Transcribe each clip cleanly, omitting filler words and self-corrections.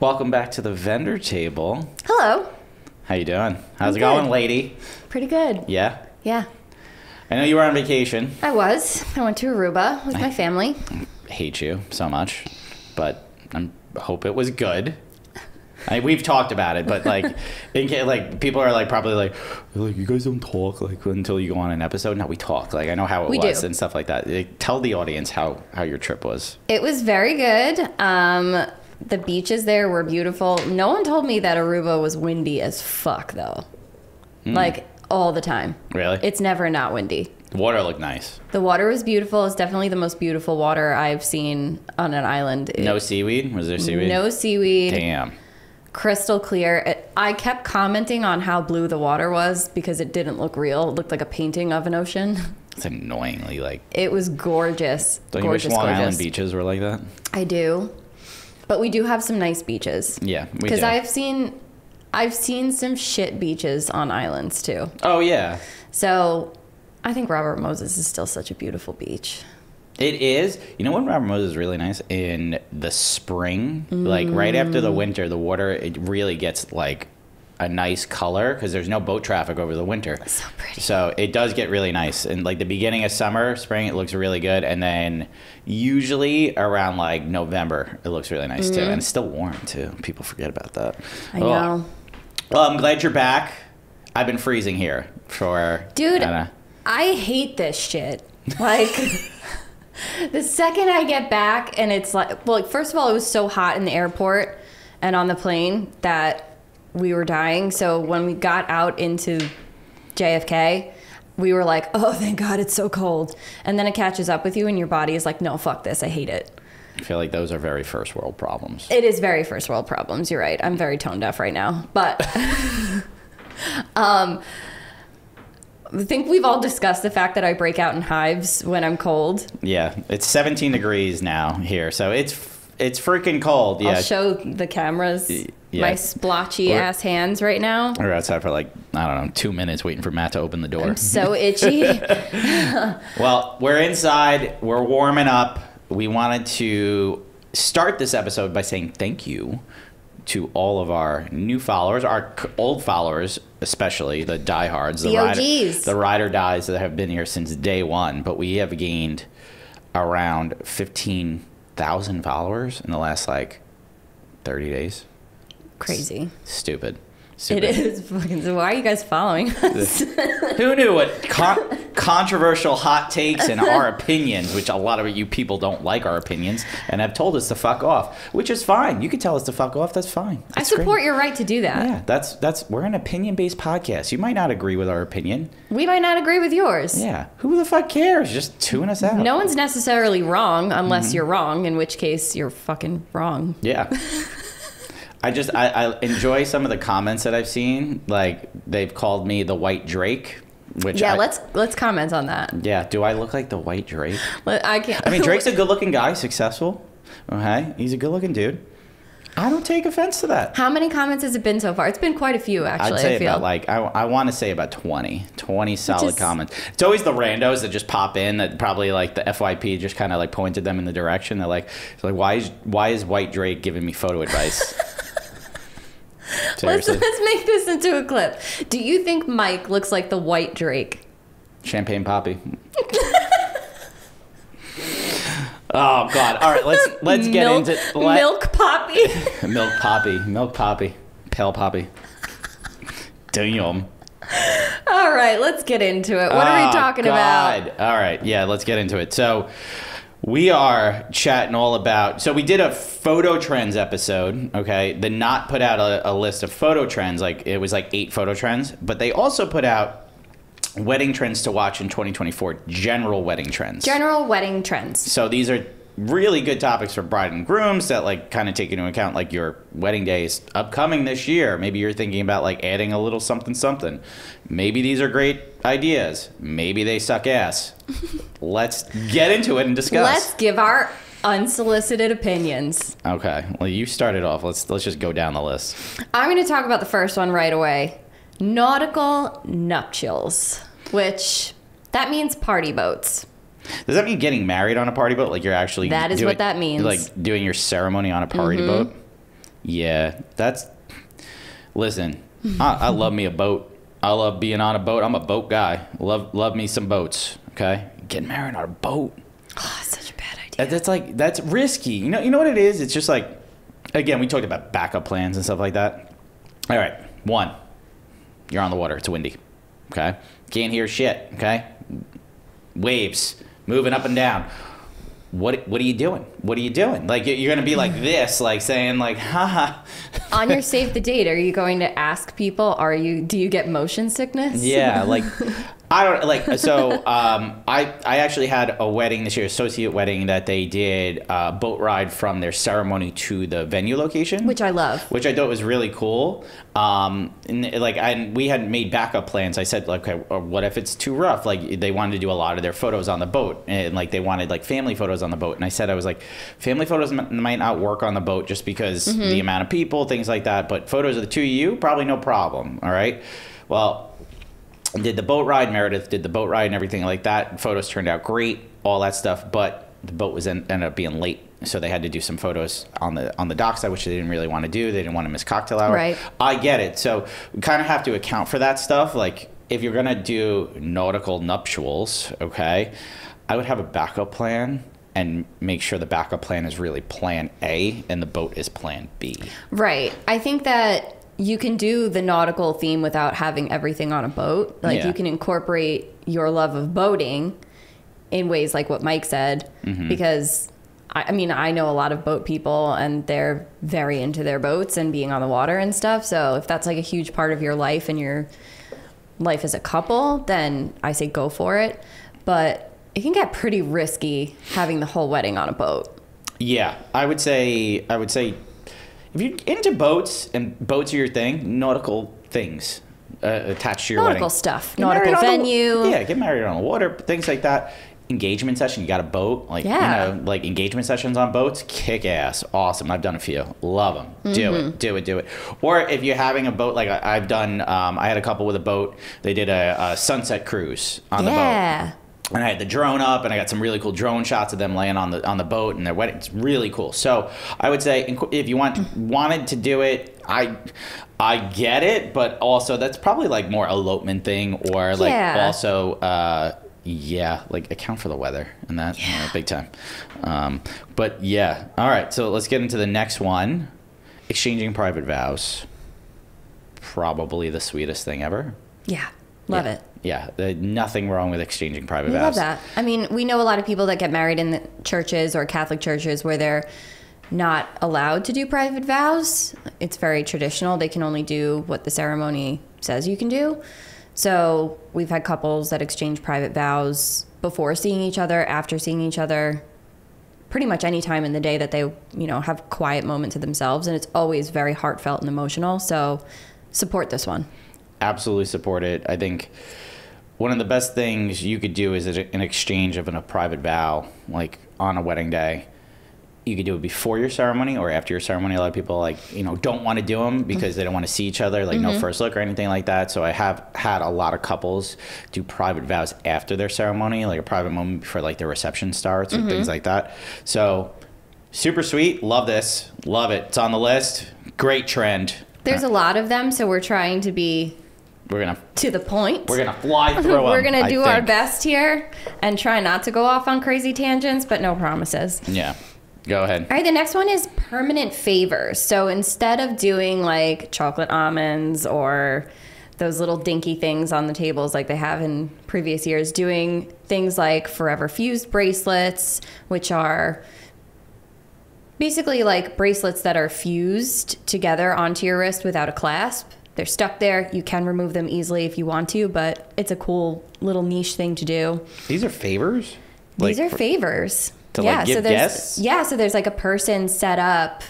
Welcome back to the vendor table. Hello. How you doing? How's it good. going, lady? Pretty good. Yeah? Yeah. I know you were on vacation. I was. I went to Aruba with my family. I hate you so much, but I hope it was good. We've talked about it, but people are probably like, you guys don't talk until you go on an episode. No, we talk. I know how it was and stuff like that. Tell the audience how your trip was. It was very good. The beaches there were beautiful. No one told me that Aruba was windy as fuck though. All the time. Really? It's never not windy. The water looked nice. The water was beautiful. It's definitely the most beautiful water I've seen on an island. No seaweed? Was there seaweed? No seaweed. Damn. Crystal clear. I kept commenting on how blue the water was because it didn't look real. It looked like a painting of an ocean. It's annoyingly It was gorgeous. Don't you wish Long Island beaches were like that? I do. But we do have some nice beaches. Yeah, we do. Because I've seen some shit beaches on islands too. Oh, yeah. So I think Robert Moses is still such a beautiful beach. It is. You know when Robert Moses is really nice? In the spring, right after the winter, the water, it really gets a nice color because there's no boat traffic over the winter. It's so pretty. So it does get really nice. And the beginning of summer, spring, it looks really good. And then usually around November, it looks really nice too. And it's still warm too. People forget about that. I know. Well, I'm glad you're back. I've been freezing here for... Dude, I hate this shit. The second I get back and it's first of all, it was so hot in the airport and on the plane that we were dying. So when we got out into JFK, we were like, oh, thank God it's so cold. And then it catches up with you and your body is like, no, fuck this. I hate it. I feel like those are very first world problems. It is very first world problems. You're right. I'm very tone deaf right now. But I think we've all discussed the fact that I break out in hives when I'm cold. Yeah, it's 17 degrees now here, so it's freaking cold. Yeah. I'll show the cameras my splotchy ass hands right now. We're outside for 2 minutes waiting for Matt to open the door. I'm so itchy. Well, we're inside. We're warming up. We wanted to start this episode by saying thank you to all of our new followers, our old followers, especially the diehards, the OGs, the ride or dies that have been here since day one. But we have gained around 15,000 followers in the last 30 days. Crazy. Stupid. It is fucking. So why are you guys following us? Who knew what controversial hot takes and our opinions, which a lot of you people don't like our opinions, and have told us to fuck off, which is fine. You can tell us to fuck off. That's fine. I support your right to do that. Yeah, that's we're an opinion-based podcast. You might not agree with our opinion. We might not agree with yours. Yeah. Who the fuck cares? Just tune us out. No one's necessarily wrong unless you're wrong, in which case you're fucking wrong. Yeah. I enjoy some of the comments that I've seen. They've called me the White Drake, which let's comment on that. Yeah, do I look like the White Drake? I can't. I mean, Drake's a good-looking guy, successful. Okay, he's a good-looking dude. I don't take offense to that. How many comments has it been so far? It's been quite a few, actually. I'd say I want to say about 20 solid comments. It's always the randos that just pop in that probably the FYP just kind of pointed them in the direction. They're like, why is White Drake giving me photo advice? Let's make this into a clip. Do you think Mike looks like the White Drake? Champagne Poppy. Oh God! All right, let's get into Milk Poppy. Milk Poppy, Pale Poppy. Damn. All right, let's get into it. What are we talking about? All right, yeah, let's get into it. So we are chatting all about. So we did a photo trends episode. Okay, the Knot put out a list of photo trends. It was 8 photo trends, but they also put out wedding trends to watch in 2024. General wedding trends. General wedding trends. So these are really good topics for bride and grooms that kind of take into account your wedding days upcoming this year. Maybe you're thinking about adding a little something. Maybe these are great ideas. Maybe they suck ass. Let's get into it and discuss. Let's give our unsolicited opinions. Okay. Well, you started off. Let's just go down the list. I'm going to talk about the first one right away. Nautical nuptials, which that means party boats. Does that mean getting married on a party boat? You're actually That is what that means. Doing your ceremony on a party boat? Yeah, listen, I love me a boat. I love being on a boat. I'm a boat guy. Love me some boats. Okay, getting married on a boat. Oh, such a bad idea. That's risky. You know what it is? It's just like, again, we talked about backup plans and stuff like that. All right, one, you're on the water. It's windy. Okay, can't hear shit. Okay, waves moving up and down. What are you doing? What are you doing? Like, you're gonna be like this, like saying like, haha. On your save the date, are you going to ask people, do you get motion sickness? Yeah, like, I don't like. So I actually had a wedding this year, associate wedding, that they did a boat ride from their ceremony to the venue location, Which I love. which I thought was really cool. And we had made backup plans. I said, like, okay, what if it's too rough? Like, they wanted to do a lot of their photos on the boat, and like they wanted like family photos on the boat. And I was like, family photos might not work on the boat just because the amount of people, things like that. But photos of the two of you, probably no problem. All right. Well, did the boat ride. Meredith did the boat ride and everything like that. Photos turned out great, all that stuff. But the boat ended up being late, so they had to do some photos on the dockside, which they didn't really want to do. They didn't want to miss cocktail hour. Right. I get it. So we kind of have to account for that stuff. Like, if you're gonna do nautical nuptials, okay, I would have a backup plan and make sure the backup plan is really plan A and the boat is plan B. Right. I think that you can do the nautical theme without having everything on a boat. Like, you can incorporate your love of boating in ways like what Mike said, because I mean, I know a lot of boat people and they're very into their boats and being on the water and stuff. So if that's like a huge part of your life and your life as a couple, then I say go for it. But it can get pretty risky having the whole wedding on a boat. Yeah, I would say if you're into boats and boats are your thing, nautical things attached to your Nautical wedding. stuff, Get nautical married venue. Yeah, get married on the water, things like that. Engagement session, you got a boat, like, like engagement sessions on boats, kick ass, awesome. I've done a few, love them. Do it. Or if you're having a boat, like I've done, I had a couple with a boat. They did a sunset cruise on the boat. And I had the drone up, and I got some really cool drone shots of them laying on the boat and their wedding. It's really cool. So I would say, if you wanted to do it, I get it, but also that's probably like more elopement thing, or like also like account for the weather and that, big time. But yeah, all right. So let's get into the next one. Exchanging private vows. Probably the sweetest thing ever. Yeah, love it. Yeah, nothing wrong with exchanging private vows. I love that. I mean, we know a lot of people that get married in the churches or Catholic churches where they're not allowed to do private vows. It's very traditional. They can only do what the ceremony says you can do. So we've had couples that exchange private vows before seeing each other, after seeing each other, pretty much any time in the day that they, have a quiet moment to themselves. And it's always very heartfelt and emotional. So support this one. Absolutely support it. I think one of the best things you could do is an exchange of a private vow, like on a wedding day. You could do it before your ceremony or after your ceremony. A lot of people don't want to do them because they don't want to see each other, no first look or anything like that. So I have had a lot of couples do private vows after their ceremony, like a private moment before their reception starts or things like that. So super sweet. Love this. Love it. It's on the list. Great trend. There's a lot of them, so we're trying to be to the point. We're gonna fly through them. We're gonna do our best here and try not to go off on crazy tangents, but no promises. Yeah. Go ahead. All right, the next one is permanent favors. So instead of doing chocolate almonds or those little dinky things on the tables like they have in previous years, doing things like forever fused bracelets, which are basically like bracelets that are fused together onto your wrist without a clasp. They're stuck there. You can remove them easily if you want to, but it's a cool little niche thing to do. These are favors? These are favors. To give guests? Yeah, so there's a person set up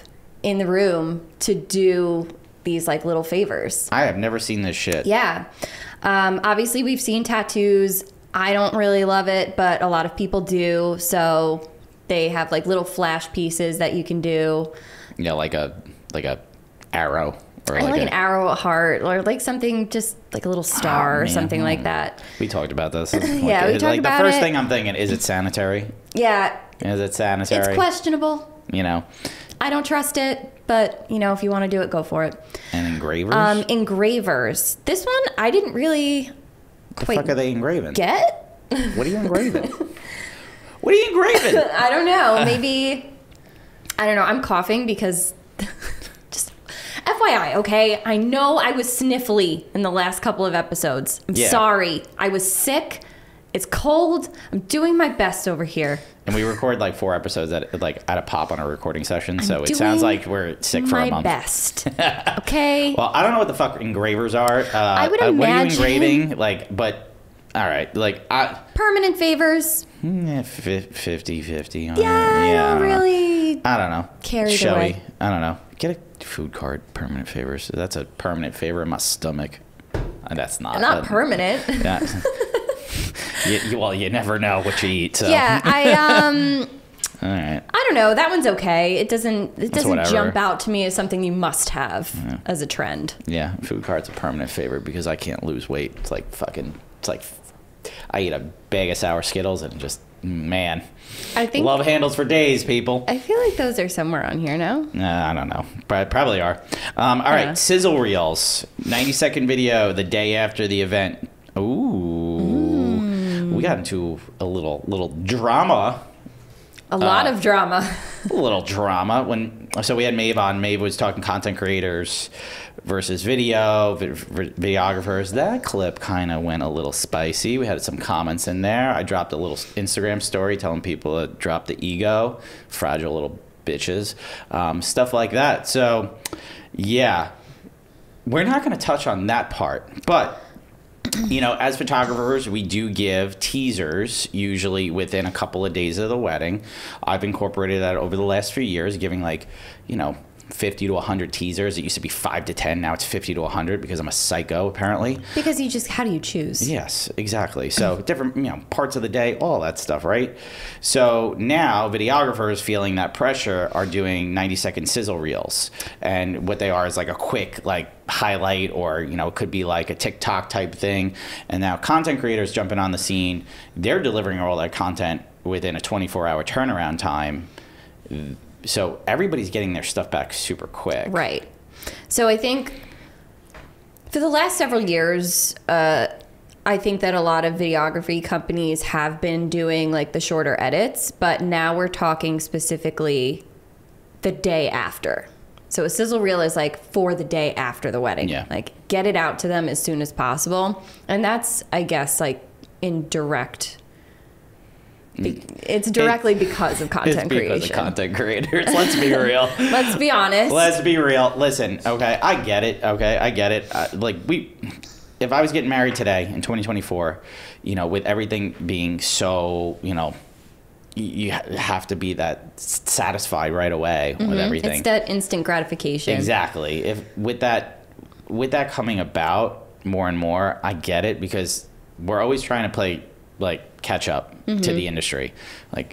in the room to do these little favors. I have never seen this shit. Yeah. Obviously, we've seen tattoos. I don't really love it, but a lot of people do. So they have little flash pieces that you can do. Yeah, like a arrow. Or an arrow, a heart, or something just a little star or something like that. We talked about this. Yeah, we talked about it. The first thing I'm thinking, is it sanitary? Yeah. Is it sanitary? It's questionable. I don't trust it, but you know, if you want to do it, go for it. And engravers? Engravers. This one, I didn't really The fuck are they engraving? get. What are you engraving? What are you engraving? I don't know. Maybe, I don't know. I'm coughing because, just FYI, okay? I know I was sniffly in the last couple of episodes. I'm sorry. I was sick. It's cold. I'm doing my best over here. And we record like 4 episodes at a pop on a recording session, so it sounds like we're sick for a month. My best. Okay. Well, I don't know what the fuck engravers are. I would imagine. What are you engraving? Like, but all right, like permanent favors. 50-50. Yeah, I don't really. I don't know. Carried away. I don't know. Get a food card. Permanent favors. That's a permanent favor in my stomach. That's not permanent. Yeah. Well, you never know what you eat. So. Yeah, All right. I don't know. That one's okay. It doesn't whatever. jump out to me as something you must have as a trend. Yeah, food card's a permanent favorite because I can't lose weight. It's like I eat a bag of sour Skittles and just man. I think love handles for days, people. I feel like those are somewhere on here, no? I don't know. Probably are. All right, sizzle reels. 90-second video the day after the event. Ooh. We got into a little drama. A lot of drama. A little drama. So we had Maeve on. Maeve was talking content creators versus videographers. That clip kind of went a little spicy. We had some comments in there. I dropped a little Instagram story telling people to drop the ego. Fragile little bitches. Stuff like that. So, yeah. We're not going to touch on that part. But... you know, as photographers, we do give teasers usually within a couple of days of the wedding. I've incorporated that over the last few years, giving 50 to 100 teasers. It used to be 5 to 10. Now it's 50 to 100 because I'm a psycho, apparently. Because how do you choose? Yes, exactly. So different, parts of the day, all that stuff, right? So now videographers feeling that pressure are doing 90-second sizzle reels. And what they are is like a quick, highlight, or, it could be like a TikTok type thing. And now content creators jumping on the scene, they're delivering all their content within a 24-hour turnaround time. So everybody's getting their stuff back super quick. Right. So I think for the last several years, I think that a lot of videography companies have been doing the shorter edits, but now we're talking specifically the day after. So a sizzle reel is for the day after the wedding. Yeah. Get it out to them as soon as possible. And that's, I guess, indirect. It's directly because of content creation. It's because of content creators. Let's be real. Let's be honest. Let's be real. Listen, okay, I get it. Okay, I get it. If I was getting married today in 2024, with everything being so, you have to be that satisfied right away with everything. It's that instant gratification. Exactly. If with that coming about more and more, I get it, because we're always trying to play catch up to the industry.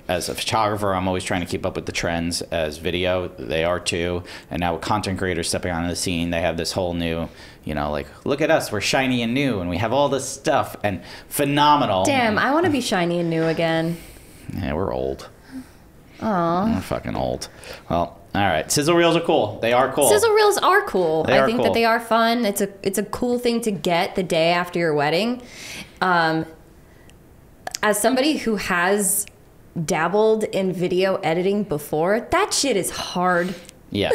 As a photographer, I'm always trying to keep up with the trends. As video, they are too. And now with content creators stepping onto the scene, they have this whole new, look at us, we're shiny and new, and we have all this stuff and phenomenal. Damn, I want to be shiny and new again. Yeah, we're old. Aw. We're fucking old. Well, all right. Sizzle reels are cool. They are cool. Sizzle reels are cool. I think that they are fun. It's a cool thing to get the day after your wedding. As somebody who has dabbled in video editing before, that shit is hard. Yeah.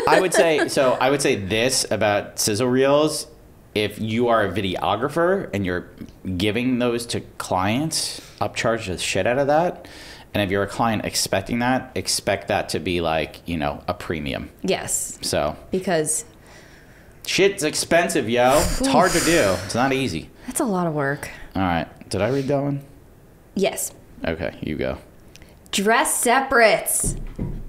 I would say this about sizzle reels: if you are a videographer and you're giving those to clients, upcharge the shit out of that. And if you're a client expecting that, expect that to be a premium. Yes. So. Because. Shit's expensive, yo. It's hard to do. It's not easy. That's a lot of work. All right. Did I read that one? Yes. Okay, you go. Dress separates.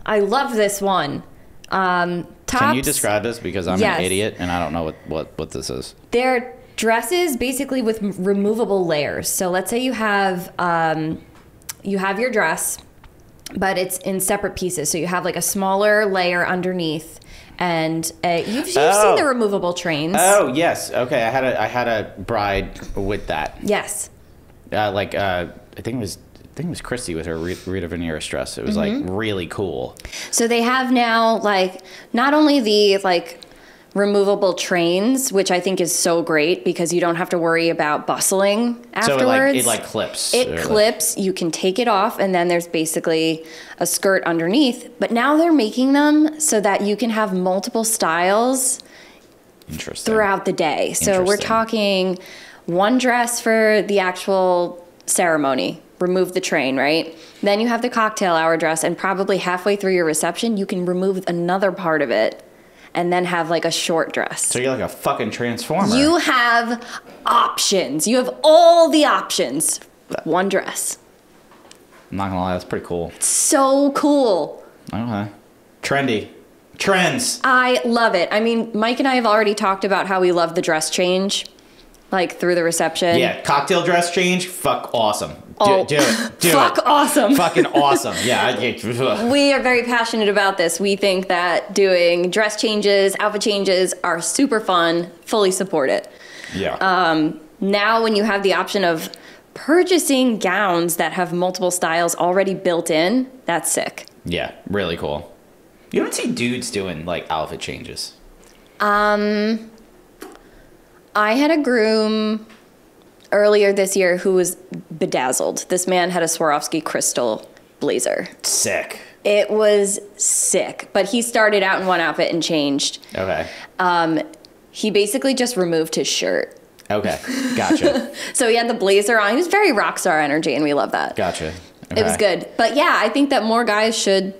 I love this one. Tops, can you describe this? Because I'm an idiot and I don't know what this is. They're dresses basically with removable layers. So let's say you have your dress, but it's in separate pieces. So you have a smaller layer underneath, and you've seen the removable trains. Oh yes, okay. I had a bride with that. Yes. I think it was think it was Christy with her Rita Veneris dress. It was like really cool. So they have now like not only the like removable trains, which I think is so great because you don't have to worry about bustling afterwards. So it like clips. It clips. You can take it off, and then there's basically a skirt underneath. But now they're making them so that you can have multiple styles throughout the day. So we're talking one dress for the actual ceremony. Remove the train, right? Then you have the cocktail hour dress, and probably halfway through your reception, you can remove another part of it and then have like a short dress. So you're like a fucking transformer. You have options. You have all the options. One dress. I'm not gonna lie, that's pretty cool. So cool. Okay. Trendy. Trends. I love it. I mean, Mike and I have already talked about how we love the dress change, like through the reception. Yeah, cocktail dress change, fuck awesome. Do it. Fuck awesome. Fucking awesome. Yeah. We are very passionate about this. We think that doing dress changes, outfit changes are super fun. Fully support it. Yeah. Now when you have the option of purchasing gowns that have multiple styles already built in, that's sick. Yeah, really cool. You don't see dudes doing like outfit changes. I had a groom earlier this year who was bedazzled. This man had a Swarovski crystal blazer. Sick. It was sick, but he started out in one outfit and changed. Okay. He basically just removed his shirt. Okay, gotcha. So he had the blazer on. He was very rock star energy, and we love that. Gotcha. Okay. It was good. But yeah, I think that more guys should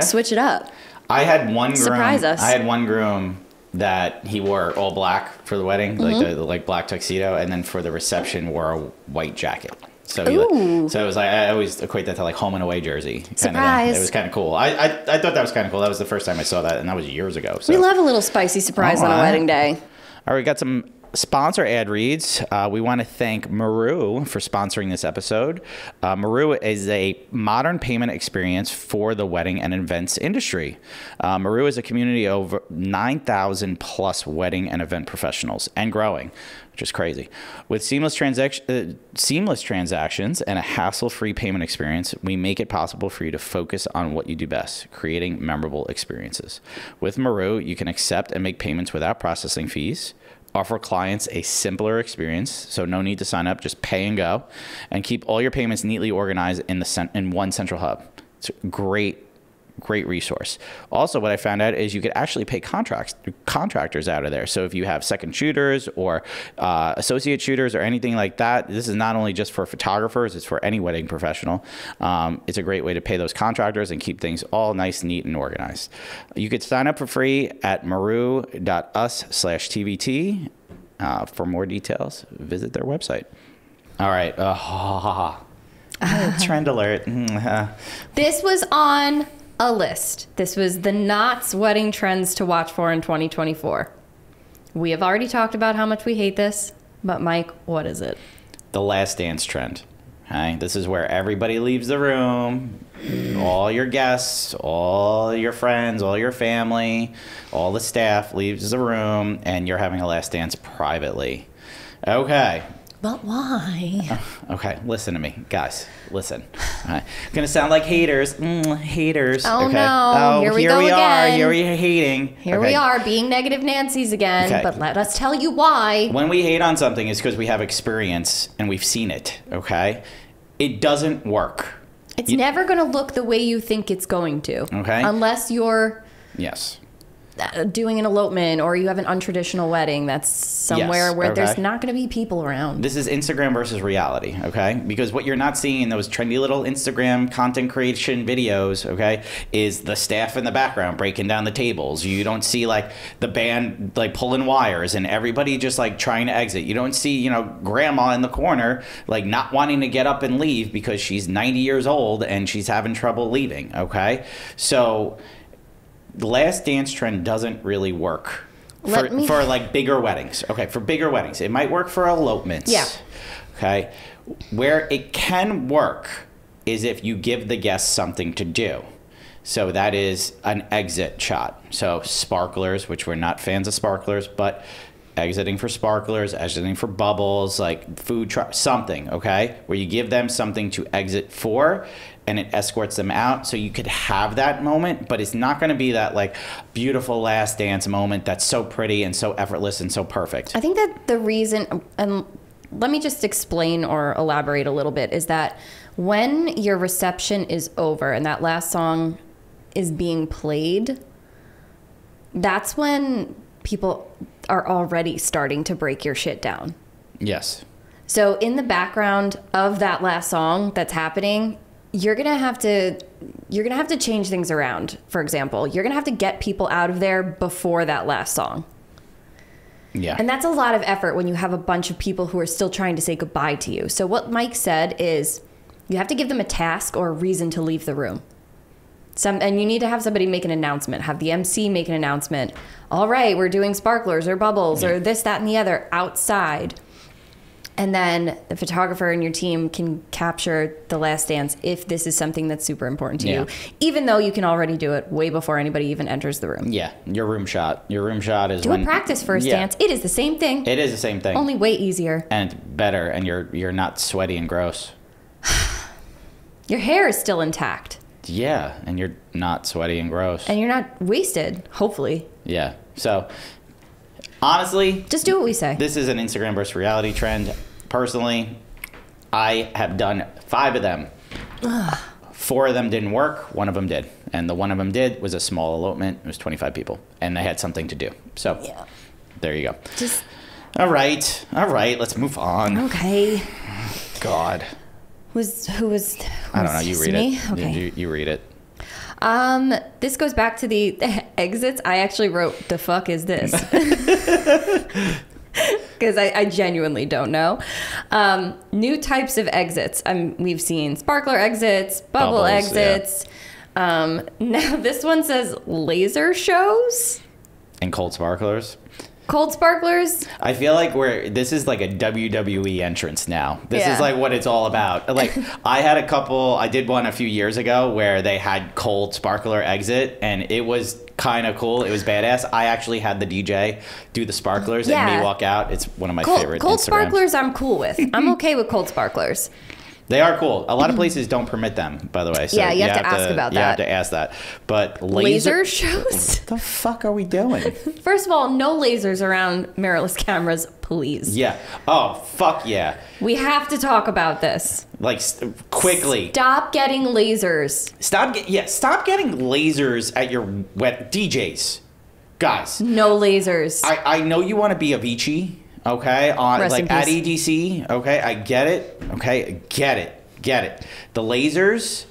switch it up. I had one groom. Surprise us. I had one groom that he wore all black for the wedding, like the black tuxedo, and then for the reception wore a white jacket. So so it was like, I always equate that to like home and away jersey. Surprise. It was kind of cool. I thought that was kind of cool. That was the first time I saw that, and that was years ago. So. We love a little spicy surprise on a wedding day. All right, we got some sponsor ad reads. We want to thank Maru for sponsoring this episode. Maru is a modern payment experience for the wedding and events industry. Maru is a community of over 9,000 plus wedding and event professionals and growing, which is crazy. With seamless transactions and a hassle-free payment experience, we make it possible for you to focus on what you do best, creating memorable experiences. With Maru, you can accept and make payments without processing fees, offer clients a simpler experience, so no need to sign up, just pay and go, and keep all your payments neatly organized in one central hub. It's a great resource. Also, what I found out is you could actually pay contractors out of there. So if you have second shooters or associate shooters or anything like that, this is not only just for photographers, it's for any wedding professional. It's a great way to pay those contractors and keep things all nice, neat, and organized. You could sign up for free at maru.us/TVT. For more details, visit their website. All right. Trend alert. This was on a list. This was the Knott's wedding trends to watch for in 2024. We have already talked about how much we hate this, but Mike, what is it? The last dance trend. Okay? This is where everybody leaves the room. All your guests, all your friends, all your family, all the staff leaves the room, and you're having a last dance privately. Okay. But why? Okay, listen to me, guys. Listen. All right. Gonna sound like haters. Haters. Oh okay. no! Oh, here we here go we again. are. Here we are hating. Here we are being negative Nancy's again. Okay. But let us tell you why. When we hate on something, it's because we have experience and we've seen it. Okay. It doesn't work. It's never going to look the way you think it's going to. Okay. Unless you're yes. doing an elopement or you have an untraditional wedding that's somewhere where there's not going to be people around. This is Instagram versus reality, okay? Because what you're not seeing in those trendy little Instagram content creation videos, okay, is the staff in the background breaking down the tables. You don't see like the band like pulling wires and everybody just like trying to exit. You don't see, grandma in the corner like not wanting to get up and leave because she's 90 years old and she's having trouble leaving, okay? So the last dance trend doesn't really work for like bigger weddings. Okay, for bigger weddings. It might work for elopements. Yeah. Okay. Where it can work is if you give the guests something to do. So that is an exit shot. So sparklers, which we're not fans of sparklers, but exiting for sparklers, exiting for bubbles, like food truck, something, okay? Where you give them something to exit for and it escorts them out. So you could have that moment, but it's not going to be that like beautiful last dance moment that's so pretty and so effortless and so perfect. I think that the reason, and let me just explain or elaborate a little bit, is that when your reception is over and that last song is being played, that's when people are already starting to break your shit down. Yes. So in the background of that last song that's happening, you're gonna have to change things around. For example, you're gonna have to get people out of there before that last song. Yeah. And that's a lot of effort when you have a bunch of people who are still trying to say goodbye to you. So what Mike said is you have to give them a task or a reason to leave the room. And you need to have somebody make an announcement, have the MC make an announcement. All right, we're doing sparklers or bubbles or this, that, and the other outside. And then the photographer and your team can capture the last dance if this is something that's super important to you, even though you can already do it way before anybody even enters the room. Yeah, your room shot. Your room shot is do a practice first dance. It is the same thing. It is the same thing. Only way easier. And better, and you're not sweaty and gross. Your hair is still intact. Yeah, and you're not sweaty and gross. And you're not wasted, hopefully. Yeah, so honestly, just do what we say. This is an Instagram versus reality trend. Personally, I have done 5 of them. 4 of them didn't work. 1 of them did. And the one of them did was a small elopement. It was 25 people. And they had something to do. So there you go. All right. Let's move on. Okay. God. Who was I don't know. You read me? it. Okay. You read it. This goes back to the exits. I actually wrote, the fuck is this? Because I genuinely don't know. New types of exits. We've seen sparkler exits, bubble exits. Yeah. Now this one says laser shows. And cold sparklers. Cold sparklers. I feel like this is like a WWE entrance now. This is like what it's all about. Like I did one a few years ago where they had cold sparkler exit and it was kind of cool. It was badass. I actually had the DJ do the sparklers and me walk out. It's one of my favorite cold Instagrams. Sparklers I'm cool with. I'm okay with cold sparklers. They are cool. A lot of places don't permit them, by the way. So yeah, you have to ask about that. You have to ask that. But laser shows? What the fuck are we doing? First of all, no lasers around mirrorless cameras, please. Yeah. Oh, fuck yeah. We have to talk about this. Like, quickly. Stop getting lasers. Stop getting lasers at your DJs. Guys. No lasers. I know you want to be Avicii. Okay, like at EDC. Okay, I get it. Okay, get it. The lasers,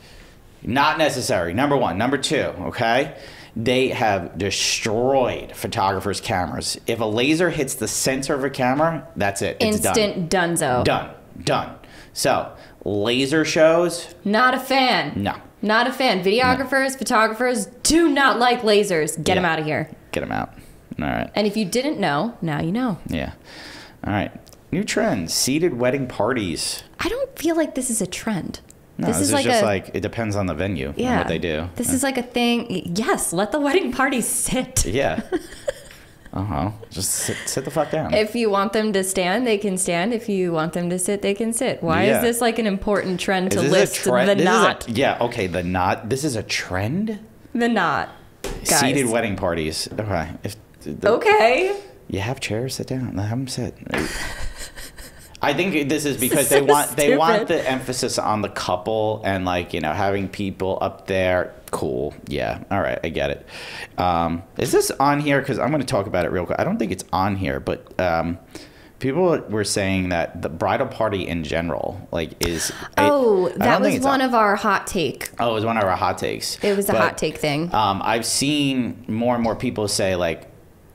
not necessary. Number 1. Number 2. Okay, they have destroyed photographers' cameras. If a laser hits the center of a camera, that's it. It's instant donezo. Done. So laser shows. Not a fan. No. Not a fan. Videographers, photographers do not like lasers. Get them out of here. Get them out. All right. And if you didn't know, now you know. Yeah. All right. New trends. Seated wedding parties. I don't feel like this is a trend. No, this is just like, it depends on the venue and what they do. This is like a thing. Yes, let the wedding party sit. Yeah. Just sit the fuck down. If you want them to stand, they can stand. If you want them to sit, they can sit. Why is this like an important trend to list? The knot. Okay, the knot. This is a trend? The knot. Guys. Seated wedding parties. Okay. Okay. You have chairs, sit down. Let them sit. I think this is because they want the emphasis on the couple and like, having people up there. Cool. Yeah. All right. I get it. Is this on here? Because I'm going to talk about it real quick. I don't think it's on here, but people were saying that the bridal party in general, is. That was one of our hot take. Oh, it was one of our hot takes. It was a hot take thing. I've seen more and more people say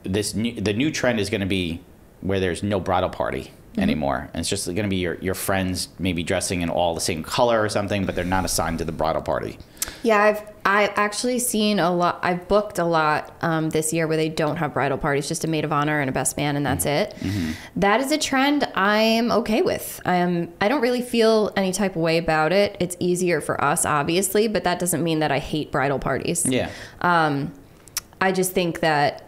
the new trend is going to be where there's no bridal party anymore. And it's just going to be your friends maybe dressing in all the same color or something, but they're not assigned to the bridal party. Yeah, I've actually seen a lot. I've booked a lot this year where they don't have bridal parties, just a maid of honor and a best man, and that's it. Mm-hmm. That is a trend I'm okay with. I don't really feel any type of way about it. It's easier for us, obviously, but that doesn't mean that I hate bridal parties. Yeah. I just think that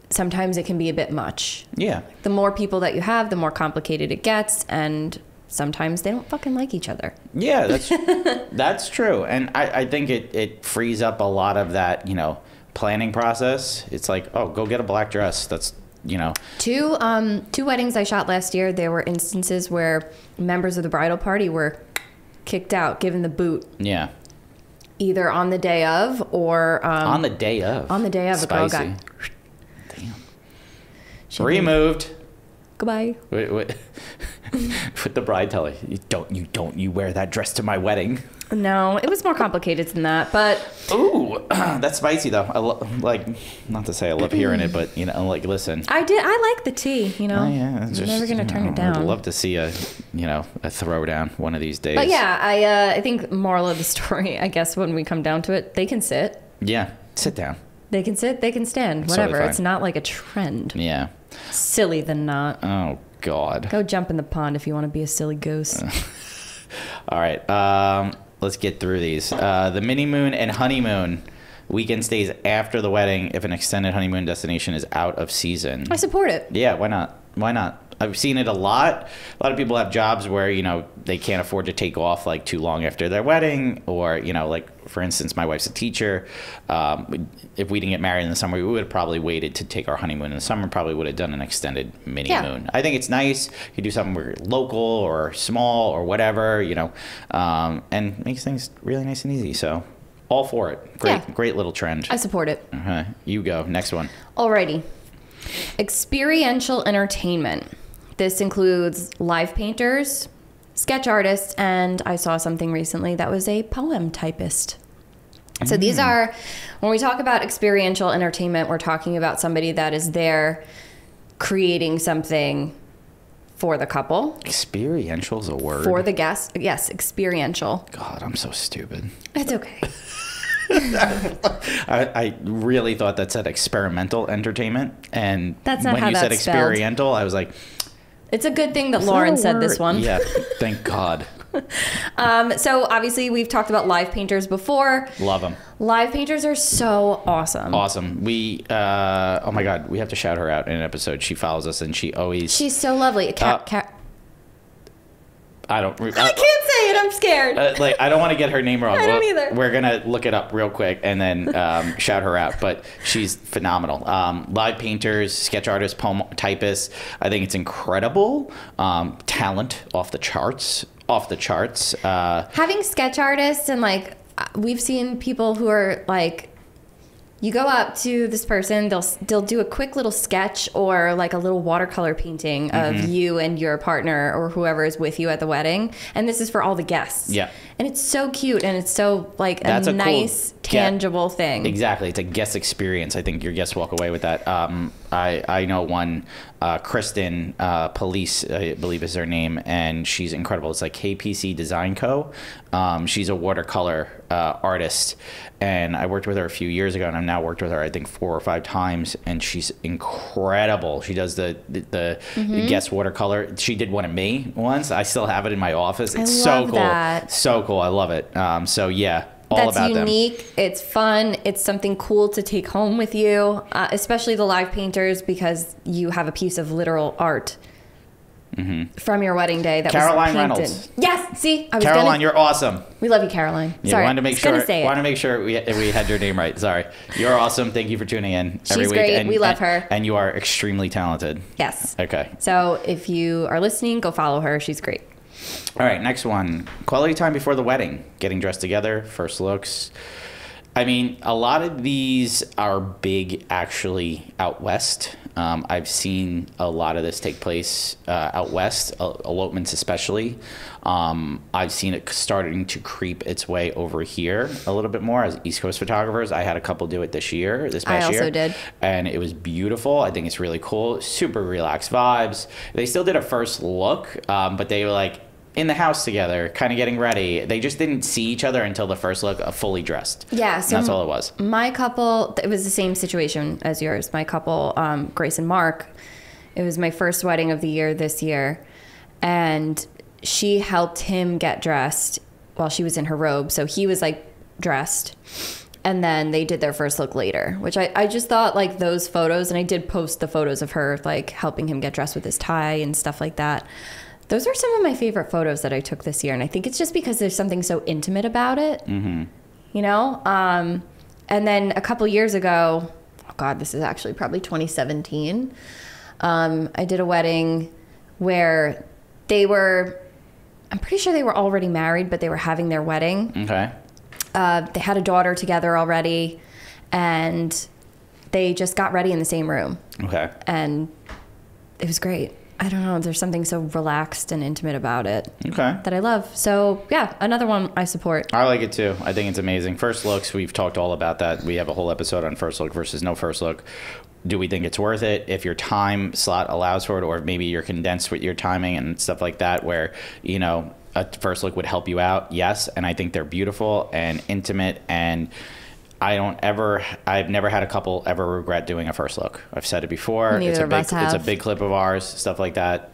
sometimes it can be a bit much. Yeah. The more people that you have, the more complicated it gets, and sometimes they don't fucking like each other. Yeah, that's true. And I think it frees up a lot of that, planning process. It's like, oh, go get a black dress. That's, Two weddings I shot last year, there were instances where members of the bridal party were kicked out, given the boot. Yeah. Either on the day of or... on the day of. On the day of. Spicy. A girl got... Damn. Removed. Goodbye. Wait. With the bride tell her, you wear that dress to my wedding. No, it was more complicated than that, but... Ooh, that's spicy, though. Not to say I love hearing it, but, listen. I like the tea, Yeah, I'm never going to turn it down. I'd love to see a throwdown one of these days. But yeah, I think moral of the story, I guess, when we come down to it, they can sit. Yeah, sit down. They can sit, they can stand, whatever. Totally, it's not like a trend. Yeah. Silly than not. Oh, God. Go jump in the pond if you want to be a silly goose. All right. Let's get through these. The mini moon and honeymoon weekend stays after the wedding if an extended honeymoon destination is out of season. I support it. Yeah, why not? Why not? I've seen it a lot. A lot of people have jobs where, they can't afford to take off like too long after their wedding, or, like for instance, my wife's a teacher. If we didn't get married in the summer, we would have probably waited to take our honeymoon in the summer, probably would have done an extended mini moon. I think it's nice. You do something where local or small or whatever, and makes things really nice and easy. So all for it. Great little trend. I support it. You go. Next one. Alrighty. Experiential entertainment. This includes live painters, sketch artists, and I saw something recently that was a poem typist. So these are, when we talk about experiential entertainment, we're talking about somebody that is there creating something for the couple. Experiential is a word? For the guests. Yes, experiential. God, I'm so stupid. It's okay. I really thought that said experimental entertainment, and that's not when how you said experiential, spelled. I was like, it's a good thing that Lauren said this one. Yeah, thank God. So obviously we've talked about live painters before. Love them. Live painters are so awesome. Awesome. We, oh my God, we have to shout her out in an episode. She follows us, and she's so lovely. I can't say it. I'm scared. I don't want to get her name wrong. I don't either. We're going to look it up real quick and then shout her out. But she's phenomenal. Live painters, sketch artists, poem typists. I think it's incredible. Talent off the charts. Having sketch artists and we've seen people who are you go up to this person, they'll do a quick little sketch or a little watercolor painting of you and your partner or whoever is with you at the wedding. And this is for all the guests. Yeah. And it's so cute, and it's so a nice, tangible thing. Exactly. It's a guest experience. I think your guests walk away with that. I know one, Kristen Police, I believe is her name, and she's incredible. It's KPC Design Co. She's a watercolor artist, and I worked with her a few years ago, and I've now worked with her I think 4 or 5 times, and she's incredible. She does the guest watercolor. She did one of me once. I still have it in my office. It's so cool. That. So cool. I love it. So yeah. That's unique. It's fun. It's something cool to take home with you, especially the live painters, because you have a piece of literal art from your wedding day that Caroline was painted. Reynolds. Yes. See, Caroline, you're awesome. We love you, Caroline. Yeah, Sorry, wanted to make sure we had your name right. Sorry. You're awesome. Thank you for tuning in every week. She's great. We love her. And you are extremely talented. Yes. Okay. So if you are listening, go follow her. She's great. All right, next one. Quality time before the wedding. Getting dressed together, first looks. I mean, a lot of these are big actually out west. I've seen a lot of this take place out west, elopements especially. I've seen it starting to creep its way over here a little bit more as East Coast photographers. I had a couple do it this past year. I also did. And it was beautiful. I think it's really cool. Super relaxed vibes. They still did a first look, but they were in the house together, kind of getting ready. They just didn't see each other until the first look, fully dressed. Yeah, so that's all it was. My couple, it was the same situation as yours. My couple, Grace and Mark, it was my first wedding of the year this year, and she helped him get dressed while she was in her robe. So he was dressed, And then they did their first look later, which I just thought like those photos, and I did post the photos of her like helping him get dressed with his tie and stuff like that. Those are some of my favorite photos that I took this year. And I think it's just because there's something so intimate about it, you know? And then a couple years ago, oh God, this is actually probably 2017. I did a wedding where I'm pretty sure they were already married, but they were having their wedding. Okay. They had a daughter together already, and they just got ready in the same room. Okay. And it was great. I don't know. There's something so relaxed and intimate about it. Okay. That I love. So yeah, another one I support. I like it too. I think it's amazing. First looks, we've talked all about that. We have a whole episode on first look versus no first look. Do we think it's worth it if your time slot allows for it, or maybe you're condensed with your timing and stuff like that, where, you know, a first look would help you out? Yes. And I think they're beautiful and intimate, and I've never had a couple ever regret doing a first look. I've said it before. Neither of us have. It's a big clip of ours, stuff like that.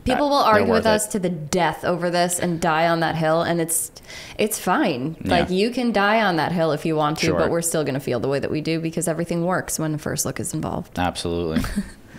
People will argue with us to the death over this and die on that hill, and it's fine. Yeah. Like, you can die on that hill if you want to, Sure. but we're still going to feel the way that we do because everything works when the first look is involved. Absolutely.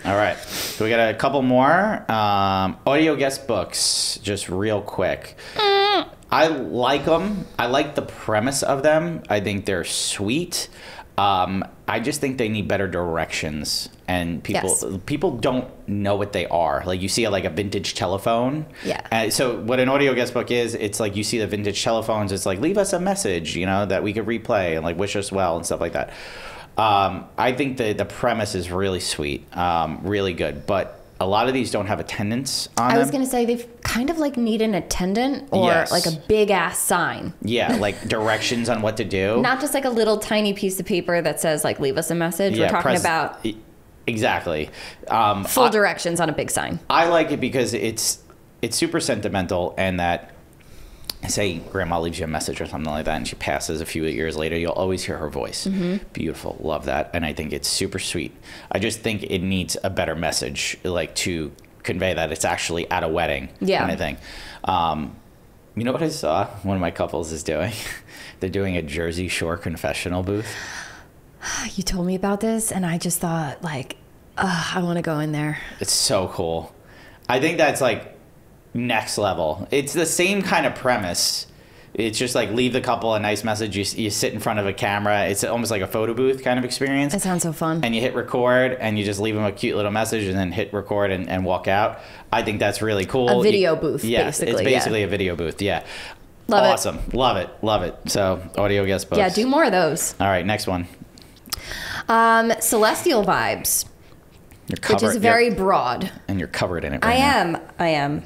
All right. So we got a couple more. Audio guest books, just real quick. I like them. I like the premise of them. I think they're sweet. I just think they need better directions, and people don't know what they are. Like, you see like a vintage telephone. Yeah. So what an audio guest book is, it's like you see the vintage telephones. It's like, leave us a message, you know, that we could replay, and like wish us well and stuff like that. I think the premise is really sweet, really good, but a lot of these don't have attendance on them. I was going to say they kind of like need an attendant or like a big ass sign. Yeah, like directions on what to do. Not just like a little tiny piece of paper that says like leave us a message. Yeah, we're talking about exactly full directions on a big sign. I like it because it's super sentimental, and that, say grandma leaves you a message or something like that and she passes a few years later, you'll always hear her voice. Beautiful. Love that. And I think it's super sweet. I just think it needs a better message, like, to convey that it's actually at a wedding kind of thing. You know what I saw one of my couples is doing? They're doing a Jersey Shore confessional booth. You told me about this, and I just thought, like, I want to go in there. It's so cool. I think that's like next level. It's the same kind of premise. It's just like, leave the couple a nice message. You sit in front of a camera. It's almost like a photo booth kind of experience. That sounds so fun. And you hit record, and you just leave them a cute little message, and then hit record and walk out. I think that's really cool. A video booth, basically. It's basically a video booth. Yeah. Love awesome. Love it. Love it. So, audio guest books. Yeah, do more of those. All right, next one. Celestial Vibes. You're covered, which is very broad. And you're covered in it right now. I am.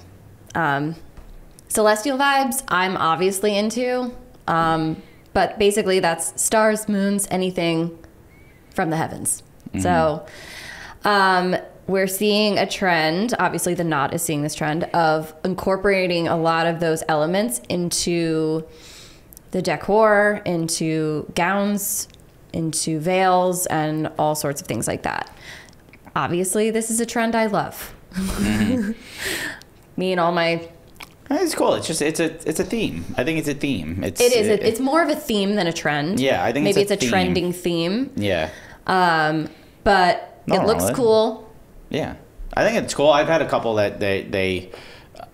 Celestial Vibes, I'm obviously into. But basically, that's stars, moons, anything from the heavens. So we're seeing a trend. Obviously, the Knot is seeing this trend of incorporating a lot of those elements into the decor, into gowns, into veils, and all sorts of things like that. Obviously, this is a trend I love. Me and all my... It's cool. It's just it's a theme. I think it's a theme. It's more of a theme than a trend. Yeah, I think maybe it's a theme. Trending theme. Yeah. But it looks cool. Yeah, I think it's cool. I've had a couple that they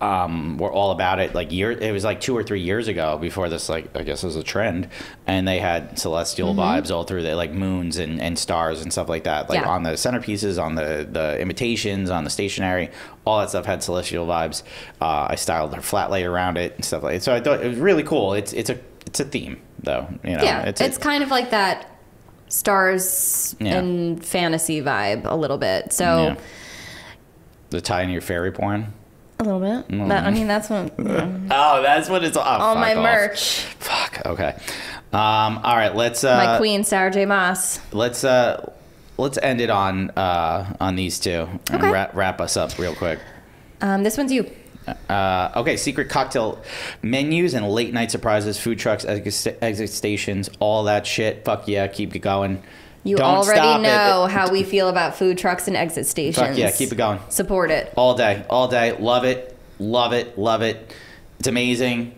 were all about it. Like it was like 2 or 3 years ago before this, like, I guess was a trend, and they had celestial vibes all through there, like moons and stars and stuff like that. Like on the centerpieces, on the imitations, on the stationery, all that stuff had celestial vibes. I styled a flat lay around it and stuff like that. So I thought it was really cool. It's a theme though. You know, yeah, it's kind of like that stars and fantasy vibe a little bit. So the tie in your fairy porn. A little bit. I mean, that's what... Oh, that's what it's... all my merch. Fuck, okay. All right, let's... my queen, Sarah J. Maas. Let's end it on these two and wrap us up real quick. This one's you. Okay, secret cocktail menus and late night surprises, food trucks, exit stations, all that shit. Fuck yeah, keep it going. You already know how we feel about food trucks and exit stations. Fuck yeah, keep it going. Support it. All day. Love it. Love it. Love it. It's amazing.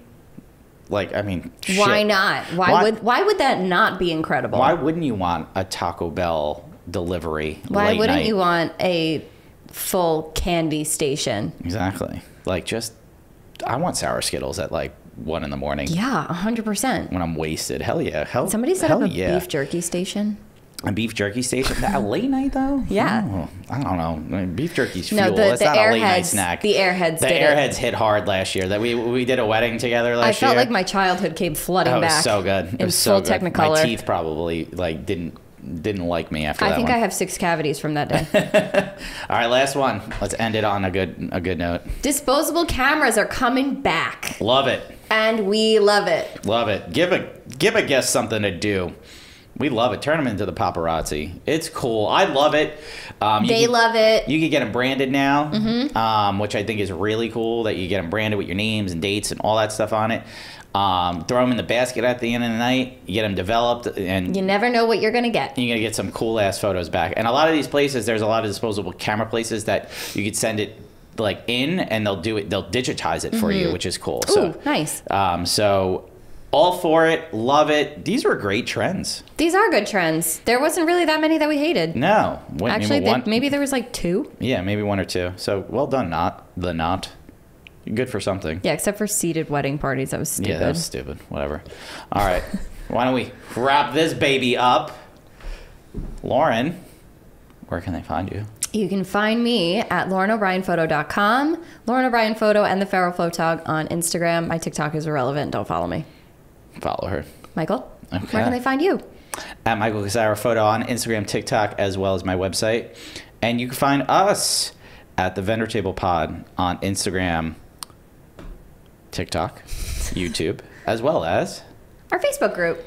Like, I mean, Why shit. not? Why would that not be incredible? Why wouldn't you want a Taco Bell delivery? Why late wouldn't night? you want a full candy station? Exactly. Like, I want sour Skittles at like 1 in the morning. Yeah, 100%. When I'm wasted. Hell yeah. Somebody set hell up a yeah. beef jerky station. A beef jerky station? At late night, though? Yeah. Oh, I don't know. I mean, beef jerky's fuel. No, That's the not a late night Airheads. snack. The Airheads The did Airheads it. hit hard last year. That we did a wedding together I last year. felt like my childhood came flooding It was back. so good. It In was so full good. Technicolor. My teeth probably like didn't like me after that I think one. I have 6 cavities from that day. All right, last one. Let's end it on a good note. Disposable cameras are coming back, Love it. and we love it. Love it. Give a guest something to do. We love it. Turn them into the paparazzi. It's cool. I love it. They love it. You can get them branded now, which I think is really cool that you get them branded with your names and dates and all that stuff on it. Throw them in the basket at the end of the night. You get them developed, and You never know what you're going to get. you're going to get some cool-ass photos back. And a lot of these places, there's a lot of disposable camera places that you could send it like in, and they'll digitize it for you, which is cool. Ooh, nice. So all for it. Love it. These were great trends. These are good trends. There wasn't really that many that we hated. No. Actually, maybe there was like 2. Yeah, maybe 1 or 2. So well done, not. Good for something. Yeah, except for seated wedding parties. That was stupid. Yeah, that was stupid. Whatever. All right. Why don't we wrap this baby up? Lauren, where can they find you? You can find me at LaurenO'BrienPhoto.com, Lauren O'Brien Photo, and the Feral Photog on Instagram. My TikTok is irrelevant. Don't follow me. Follow her. Michael, Okay. where can they find you? At Michael Casara Photo on Instagram, TikTok, as well as my website. And you can find us at the Vendor Table Pod on Instagram, TikTok, YouTube, as well as Our Facebook group,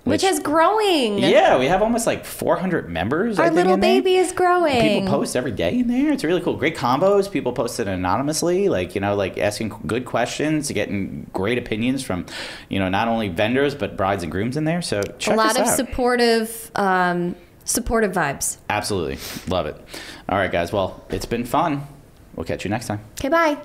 which Which- is growing. yeah, we have almost like 400 members. I Our think, little in there. baby is growing. People post every day in there. It's really cool. Great combos. People post it anonymously, like asking good questions, getting great opinions from, not only vendors but brides and grooms in there. So check A lot us of out. supportive vibes. Absolutely love it. All right, guys. Well, it's been fun. We'll catch you next time. Okay, bye.